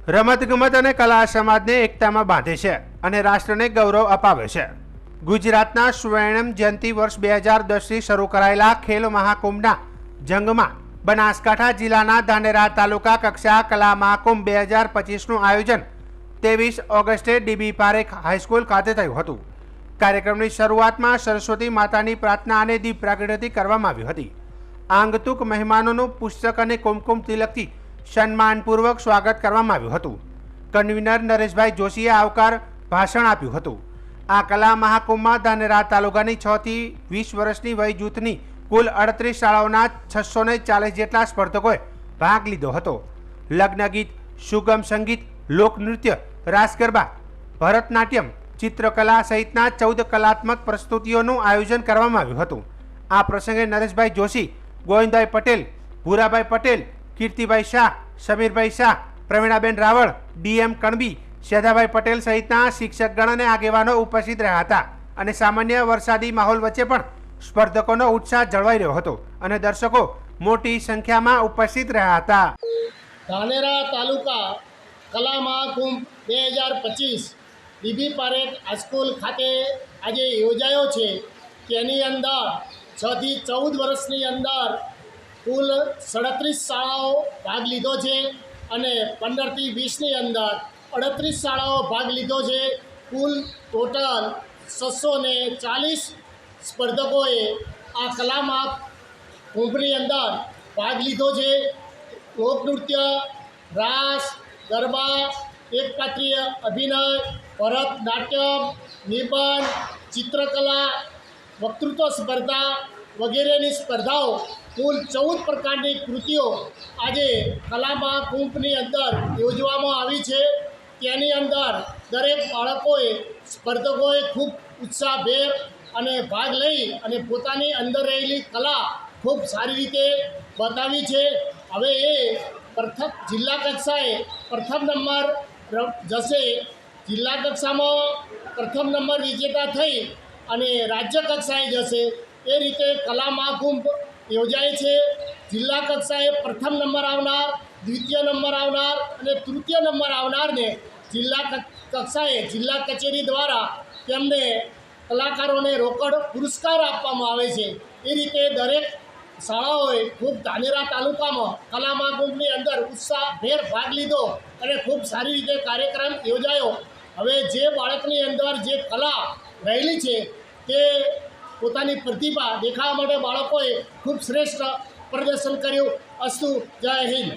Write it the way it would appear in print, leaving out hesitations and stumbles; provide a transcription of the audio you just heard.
રમતગમત અને કલા સમાજને એકતામાં બાંધે છે અને રાષ્ટ્રને ગૌરવ અપાવે છે। ગુજરાતના સ્વર્ણિમ જયંતિ વર્ષ 2010થી શરૂ કરાયેલા ખેલ મહાકુંભના જંગમાં બનાસકાંઠા જિલ્લાના ધાનેરા તાલુકા કક્ષા કલા મહાકુંભ 2025નું આયોજન 23 ઓગસ્ટે ડીબી પારેખ હાઈસ્કૂલ ખાતે થયું હતું। કાર્યક્રમની શરૂઆતમાં સરસ્વતી માતાની પ્રાર્થના અને દીપ પ્રાગટ્યથી કરવામાં આવી હતી। આંગતુક મહેમાનોનું પુસ્તક અને કુમકુમ તિલકથી સન્માનપૂર્વક સ્વાગત કરવામાં આવ્યું હતું। કન્વીનર નરેશભાઈ જોશીએ આવકાર ભાષણ આપ્યું હતું। આ કલા મહાકુંભમાં ધાનેરા તાલુકાની 6 થી 20 વર્ષની વય જૂથની કુલ 38 શાળાઓના 640 જેટલા સ્પર્ધકોએ ભાગ લીધો હતો। લગ્ન ગીત, સુગમ સંગીત, લોકનૃત્ય, રાસ ગરબા, ભરતનાટ્યમ, ચિત્રકલા સહિતના 14 કલાત્મક પ્રસ્તુતિઓનું આયોજન કરવામાં આવ્યું હતું। આ પ્રસંગે નરેશભાઈ જોશી, ગોવિંદભાઈ પટેલ, ભૂરાભાઈ પટેલ, કીર્તિભાઈ શાહ, સમીરભાઈ શાહ, પ્રવીણાબેન રાવળ, ડીએમ કણબી, શેધાભાઈ પટેલ સહિતના શિક્ષકગણ અને આગેવાનો ઉપસ્થિત રહ્યા હતા અને સામાન્ય વરસાદી માહોલ વચ્ચે પણ સ્પર્ધકોનો ઉત્સાહ જળવાઈ રહ્યો હતો અને દર્શકો મોટી સંખ્યામાં ઉપસ્થિત રહ્યા હતા। ધાનેરા તાલુકા કલા મહાકુંભ 2025 ડીબી પારેખ હાઈસ્કૂલ ખાતે આજે યોજાયો છે। તેની અંદર 6 થી 14 વર્ષની અંદર કુલ 37 શાળાઓ ભાગ લીધો છે અને 15 થી 20ની અંદર 38 શાળાઓ ભાગ લીધો છે। કુલ ટોટલ 640 સ્પર્ધકોએ આ કલા મહાકુંભની અંદર ભાગ લીધો છે। લોકનૃત્ય, રાસ, ગરબા, એકપાત્રીય અભિનય, ભરતનાટ્યમ, નિબંધ, ચિત્રકલા, વક્તૃત્વ સ્પર્ધા વગેરેની સ્પર્ધાઓ કુલ 14 પ્રકારની કૃતિઓ આજે કલા મહાકુંભની અંદર યોજવામાં આવી છે। તેની અંદર દરેક બાળકોએ સ્પર્ધકોએ ખૂબ ઉત્સાહભેર અને ભાગ લઈ અને પોતાની અંદર રહેલી કલા ખૂબ સારી રીતે બતાવી છે। હવે એ જિલ્લા કક્ષાએ પ્રથમ નંબર જશે। જિલ્લા કક્ષામાં પ્રથમ નંબર વિજેતા થઈ અને રાજ્ય કક્ષાએ જશે। એ રીતે કલા મહાકુંભ યોજાય છે। જિલ્લા કક્ષાએ પ્રથમ નંબર આવનાર, દ્વિતીય નંબર આવનાર અને તૃતીય નંબર આવનારને જિલ્લા કક્ષાએ જિલ્લા કચેરી દ્વારા તેમને કલાકારોને રોકડ પુરસ્કાર આપવામાં આવે છે। એ રીતે દરેક શાળાઓએ ખૂબ ધાનેરા તાલુકામાં કલા મહાકુંભની અંદર ઉત્સાહભેર ભાગ લીધો અને ખૂબ સારી રીતે કાર્યક્રમ યોજાયો। હવે જે બાળકની અંદર જે કલા રહેલી છે તે પોતાની પ્રતિભા દેખાડવા માટે બાળકોએ ખૂબ શ્રેષ્ઠ પ્રદર્શન કર્યું। અસ્તુ, જય હિન્દ।